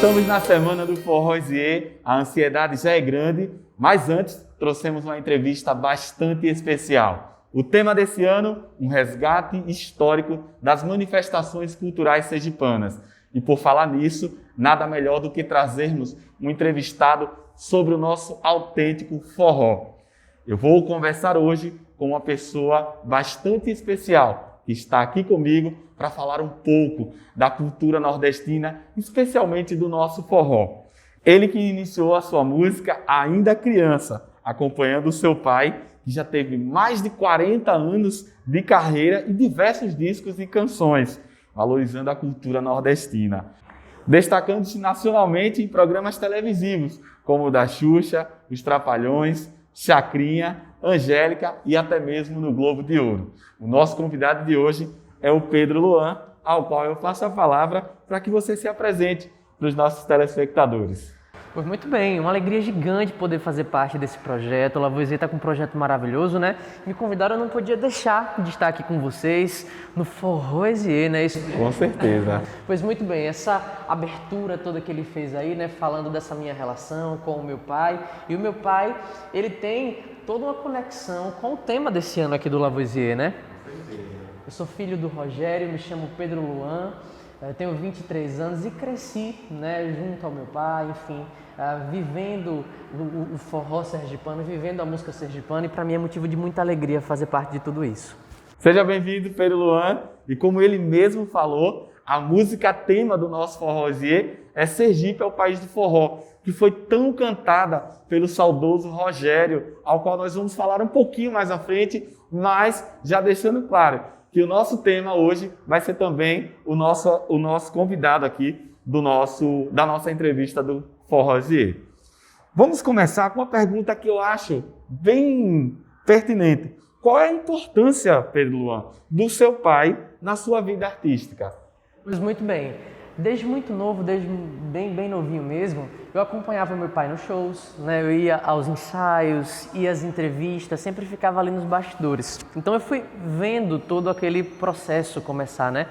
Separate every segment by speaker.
Speaker 1: Estamos na semana do Forrozier, a ansiedade já é grande, mas antes trouxemos uma entrevista bastante especial. O tema desse ano, um resgate histórico das manifestações culturais sergipanas. E por falar nisso, nada melhor do que trazermos um entrevistado sobre o nosso autêntico forró. Eu vou conversar hoje com uma pessoa bastante especial, que está aqui comigo para falar um pouco da cultura nordestina, especialmente do nosso forró. Ele que iniciou a sua música ainda criança, acompanhando o seu pai, que já teve mais de 40 anos de carreira e diversos discos e canções, valorizando a cultura nordestina. Destacando-se nacionalmente em programas televisivos, como o da Xuxa, Os Trapalhões, Chacrinha, Angélica e até mesmo no Globo de Ouro. O nosso convidado de hoje é o Pedro Luan, ao qual eu passo a palavra para que você se apresente para os nossos telespectadores.
Speaker 2: Pois muito bem, uma alegria gigante poder fazer parte desse projeto. O Lavoisier está com um projeto maravilhoso, né? Me convidaram, eu não podia deixar de estar aqui com vocês no Forrozier, né? Isso...
Speaker 1: Com certeza.
Speaker 2: Pois muito bem, essa abertura toda que ele fez aí, né? Falando dessa minha relação com o meu pai. E o meu pai, ele tem toda uma conexão com o tema desse ano aqui do Lavoisier, né? Eu sou filho do Rogério, me chamo Pedro Luan. Eu tenho 23 anos e cresci, né, junto ao meu pai, enfim, vivendo o forró sergipano, vivendo a música sergipana, e para mim é motivo de muita alegria fazer parte de tudo isso.
Speaker 1: Seja bem-vindo, Pedro Luan, e como ele mesmo falou, a música tema do nosso Forrozier é Sergipe é o País do Forró, que foi tão cantada pelo saudoso Rogério, ao qual nós vamos falar um pouquinho mais à frente, mas já deixando claro que o nosso tema hoje vai ser também o nosso convidado aqui da nossa entrevista do Forrozier. Vamos começar com uma pergunta que eu acho bem pertinente. Qual é a importância, Pedro Luan, do seu pai na sua vida artística?
Speaker 2: Pois muito bem. Desde muito novo, desde bem novinho mesmo, eu acompanhava meu pai nos shows, né? Eu ia aos ensaios, ia às entrevistas, sempre ficava ali nos bastidores. Então eu fui vendo todo aquele processo começar, né?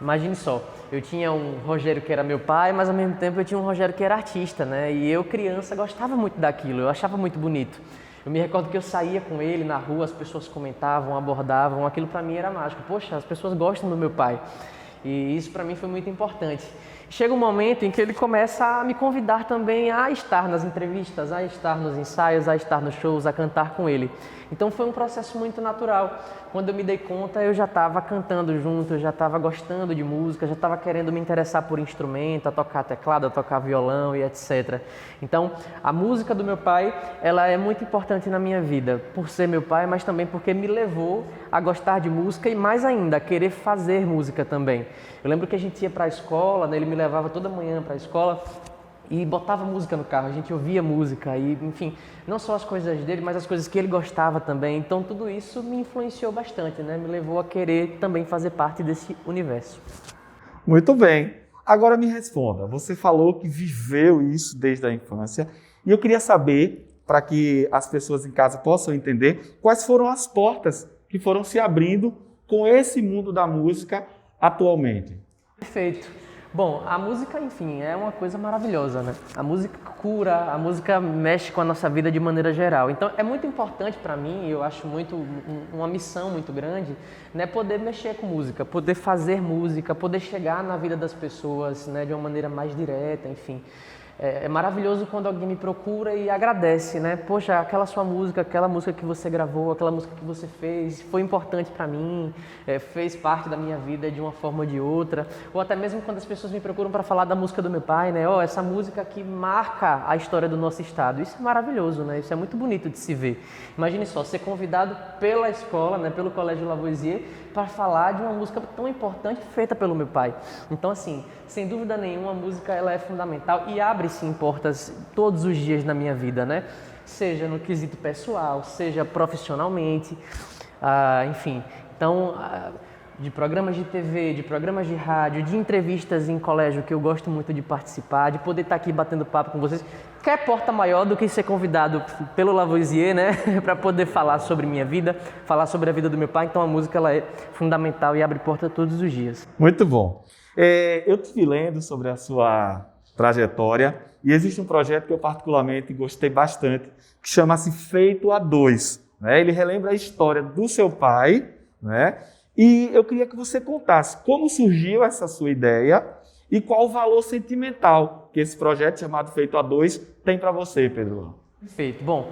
Speaker 2: Imagine só, eu tinha um Rogério que era meu pai, mas ao mesmo tempo eu tinha um Rogério que era artista, né? E eu, criança, gostava muito daquilo, eu achava muito bonito. Eu me recordo que eu saía com ele na rua, as pessoas comentavam, abordavam, aquilo pra mim era mágico. Poxa, as pessoas gostam do meu pai. E isso para mim foi muito importante. Chega um momento em que ele começa a me convidar também a estar nas entrevistas, a estar nos ensaios, a estar nos shows, a cantar com ele. Então foi um processo muito natural. Quando eu me dei conta, eu já estava cantando junto, eu já estava gostando de música, já estava querendo me interessar por instrumento, a tocar teclado, a tocar violão e etc. Então, a música do meu pai, ela é muito importante na minha vida, por ser meu pai, mas também porque me levou a gostar de música e mais ainda, a querer fazer música também. Eu lembro que a gente ia para a escola, né, ele me levava toda manhã para a escola e botava música no carro, a gente ouvia música e, enfim, não só as coisas dele, mas as coisas que ele gostava também. Então tudo isso me influenciou bastante, né? Me levou a querer também fazer parte desse universo.
Speaker 1: Muito bem. Agora me responda, você falou que viveu isso desde a infância e eu queria saber, para que as pessoas em casa possam entender, quais foram as portas que foram se abrindo com esse mundo da música atualmente.
Speaker 2: Perfeito. Bom, a música, enfim, é uma coisa maravilhosa, né? A música cura, a música mexe com a nossa vida de maneira geral. Então, é muito importante para mim, eu acho uma missão muito grande, né? Poder mexer com música, poder fazer música, poder chegar na vida das pessoas, né? De uma maneira mais direta, enfim. É maravilhoso quando alguém me procura e agradece, né? Poxa, aquela sua música, aquela música que você gravou, aquela música que você fez, foi importante para mim, fez parte da minha vida de uma forma ou de outra. Ou até mesmo quando as pessoas me procuram para falar da música do meu pai, né? Oh, essa música que marca a história do nosso estado. Isso é maravilhoso, né? Isso é muito bonito de se ver. Imagine só, ser convidado pela escola, né? Pelo Colégio Lavoisier, para falar de uma música tão importante feita pelo meu pai. Então, assim, sem dúvida nenhuma, a música ela é fundamental e abre-se portas todos os dias na minha vida, né? Seja no quesito pessoal, seja profissionalmente, enfim. Então, de programas de TV, de programas de rádio, de entrevistas em colégio que eu gosto muito de participar, de poder estar aqui batendo papo com vocês. Quer porta maior do que ser convidado pelo Lavoisier, né? Para poder falar sobre minha vida, falar sobre a vida do meu pai. Então a música ela é fundamental e abre porta todos os dias.
Speaker 1: Muito bom. Eu estive lendo sobre a sua trajetória. E existe um projeto que eu particularmente gostei bastante, que chama-se Feito a Dois. Né? Ele relembra a história do seu pai, né? E eu queria que você contasse como surgiu essa sua ideia e qual o valor sentimental que esse projeto chamado Feito a Dois tem para você, Pedro.
Speaker 2: Perfeito. Bom,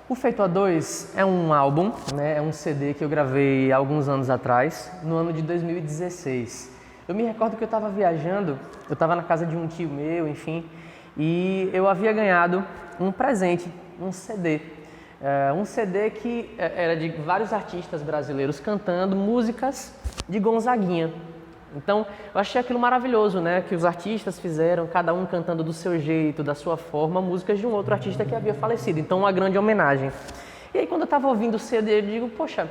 Speaker 2: o Feito a Dois é um álbum, né? É um CD que eu gravei há alguns anos atrás, no ano de 2016. Eu me recordo que eu estava viajando, eu estava na casa de um tio meu, enfim, e eu havia ganhado um presente, um CD. Um CD que era de vários artistas brasileiros cantando músicas de Gonzaguinha. Então, eu achei aquilo maravilhoso, né? Que os artistas fizeram, cada um cantando do seu jeito, da sua forma, músicas de um outro artista que havia falecido. Então, uma grande homenagem. E aí, quando eu estava ouvindo o CD, eu digo, poxa,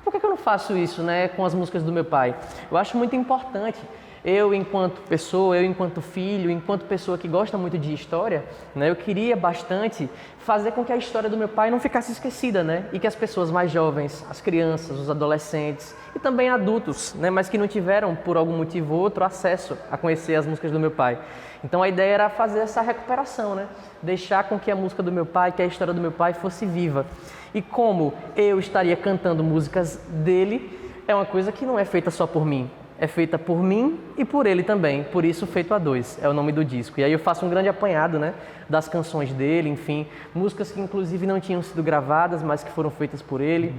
Speaker 2: por que eu não faço isso, né, com as músicas do meu pai? Eu acho muito importante. Eu, enquanto pessoa, eu, enquanto filho, enquanto pessoa que gosta muito de história, né, eu queria bastante fazer com que a história do meu pai não ficasse esquecida, né, e que as pessoas mais jovens, as crianças, os adolescentes e também adultos, né, mas que não tiveram, por algum motivo ou outro, acesso a conhecer as músicas do meu pai. Então a ideia era fazer essa recuperação, né, deixar com que a música do meu pai, que a história do meu pai fosse viva. E como eu estaria cantando músicas dele, é uma coisa que não é feita só por mim. É feita por mim e por ele também, por isso Feito a Dois, é o nome do disco. E aí eu faço um grande apanhado, né, das canções dele, enfim, músicas que inclusive não tinham sido gravadas, mas que foram feitas por ele.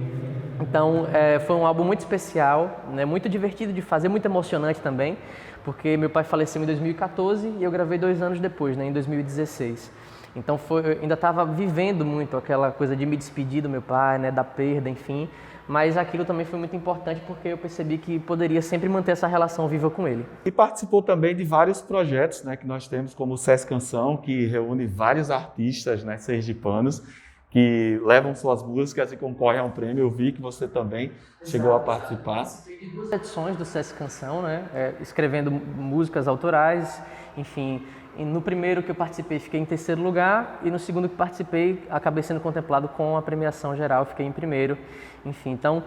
Speaker 2: Então foi um álbum muito especial, né, muito divertido de fazer, muito emocionante também, porque meu pai faleceu em 2014 e eu gravei 2 anos depois, né, em 2016. Então eu ainda estava vivendo muito aquela coisa de me despedir do meu pai, né, da perda, enfim. Mas aquilo também foi muito importante porque eu percebi que poderia sempre manter essa relação viva com ele.
Speaker 1: E participou também de vários projetos, né, que nós temos, como o SESC Canção, que reúne vários artistas, né, sergipanos, que levam suas músicas e concorrem a um prêmio. Eu vi que você também chegou a participar.
Speaker 2: Participei de 2 edições do SESC Canção, né, escrevendo músicas autorais, enfim. E no primeiro que eu participei, fiquei em 3º lugar, e no segundo que participei, acabei sendo contemplado com a premiação geral, fiquei em 1º. Enfim, então,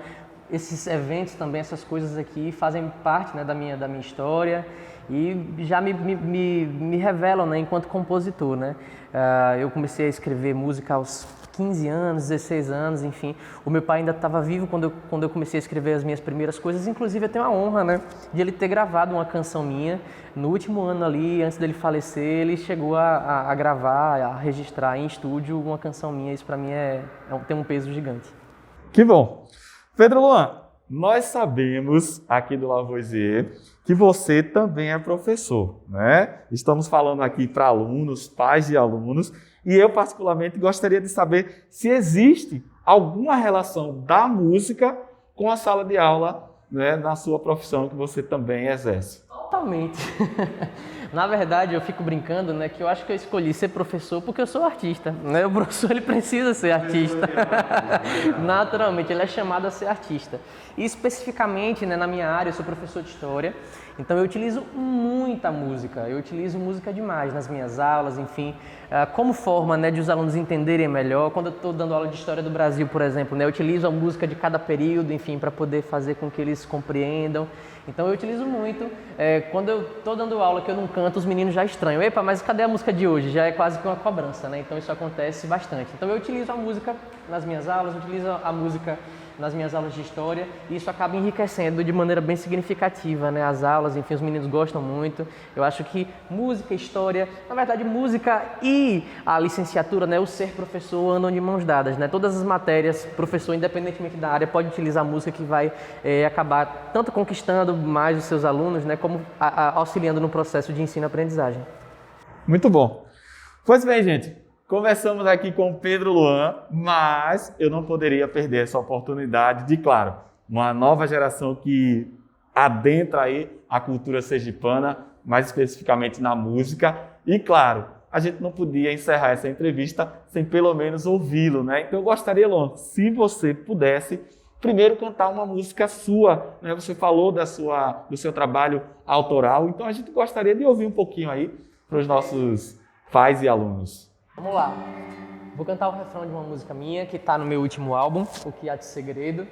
Speaker 2: esses eventos também, essas coisas aqui, fazem parte, né, da minha história e já me revelam, né, enquanto compositor, né? Eu comecei a escrever música aos 15 anos, 16 anos, enfim. O meu pai ainda estava vivo quando eu comecei a escrever as minhas primeiras coisas. Inclusive, eu tenho a honra, né, de ele ter gravado uma canção minha. No último ano ali, antes dele falecer, ele chegou a gravar, a registrar em estúdio uma canção minha. Isso para mim tem um peso gigante.
Speaker 1: Que bom! Pedro Luan, nós sabemos aqui do Lavoisier que você também é professor, né? Estamos falando aqui para alunos, pais de alunos, e eu particularmente gostaria de saber se existe alguma relação da música com a sala de aula, né, na sua profissão que você também exerce.
Speaker 2: Totalmente. Na verdade, eu fico brincando, né, que eu acho que eu escolhi ser professor porque eu sou artista, né? O professor, ele precisa ser artista. Naturalmente, ele é chamado a ser artista. E especificamente, né, na minha área, eu sou professor de história, então eu utilizo muita música, eu utilizo música demais nas minhas aulas, enfim, como forma, né, de os alunos entenderem melhor. Quando eu estou dando aula de História do Brasil, por exemplo, né, eu utilizo a música de cada período, enfim, para poder fazer com que eles compreendam. Então eu utilizo muito. Quando eu estou dando aula que eu não canto, os meninos já estranham. Epa, mas cadê a música de hoje? Já é quase que uma cobrança, né? Então isso acontece bastante. Então eu utilizo a música nas minhas aulas, utilizo a música nas minhas aulas de história, e isso acaba enriquecendo de maneira bem significativa, né, as aulas. Enfim, os meninos gostam muito. Eu acho que música, história, na verdade música e a licenciatura, né, o ser professor andam de mãos dadas, né? Todas as matérias, professor, independentemente da área, pode utilizar a música que vai acabar tanto conquistando mais os seus alunos, né, como auxiliando no processo de ensino-aprendizagem.
Speaker 1: Muito bom. Pois bem, gente. Conversamos aqui com o Pedro Luan, mas eu não poderia perder essa oportunidade de, claro, uma nova geração que adentra aí a cultura sergipana, mais especificamente na música. E, claro, a gente não podia encerrar essa entrevista sem pelo menos ouvi-lo, né? Então eu gostaria, Luan, se você pudesse primeiro cantar uma música sua, né? Você falou do seu trabalho autoral, então a gente gostaria de ouvir um pouquinho aí para os nossos pais e alunos.
Speaker 2: Vamos lá. Vou cantar o refrão de uma música minha que está no meu último álbum, O Que Há de Segredo.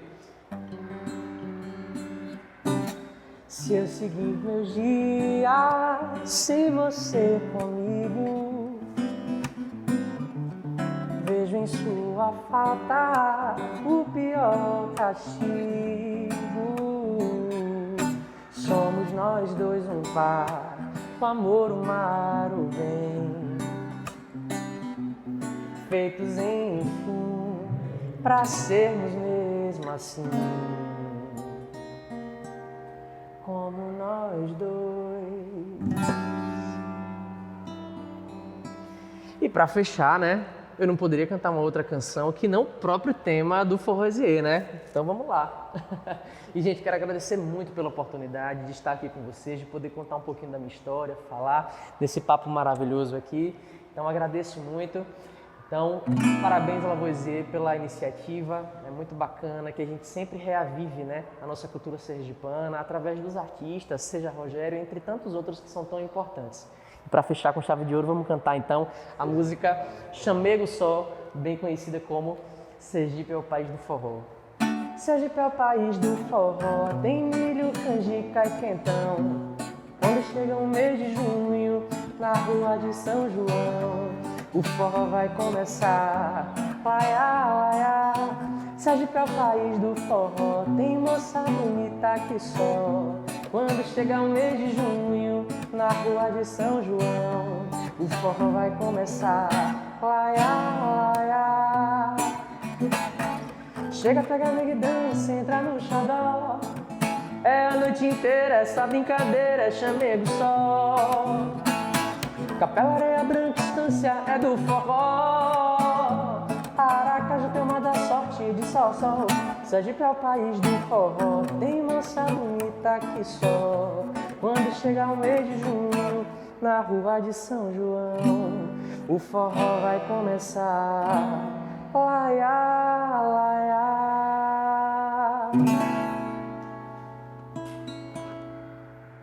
Speaker 2: Se eu seguir meus dias sem você comigo, vejo em sua falta o pior castigo. Somos nós dois um par, o amor, o mar, o bem, feitos enfim pra sermos mesmo assim, como nós dois. E pra fechar, né? Eu não poderia cantar uma outra canção que não o próprio tema do Forrosier, né? Então vamos lá. E, gente, quero agradecer muito pela oportunidade de estar aqui com vocês, de poder contar um pouquinho da minha história, falar desse papo maravilhoso aqui. Então, agradeço muito. Então, parabéns ao Lavoisier pela iniciativa. É muito bacana que a gente sempre reavive, né, a nossa cultura sergipana através dos artistas, seja Rogério, entre tantos outros que são tão importantes. Para fechar com chave de ouro, vamos cantar então a música Chamego Só, bem conhecida como Sergipe é o País do Forró. Sergipe é o país do forró, tem milho, canjica e quentão. Quando chega o mês de junho, na rua de São João, o forró vai começar, laiá, laiá. Sergipe é o país do forró, tem moça bonita que só. Quando chega o mês de junho, na rua de São João, o forró vai começar, laiá, laiá. Chega, pega, nega e dança, entra no xodó. É a noite inteira, essa brincadeira é chamego só. Capela, areia branca, estância é do forró. Aracaju tem uma da sorte de sol, sol. Sergipe é o país do forró, tem moça bonita que só. Quando chega o mês de junho, na rua de São João, o forró vai começar, laiá, laiá.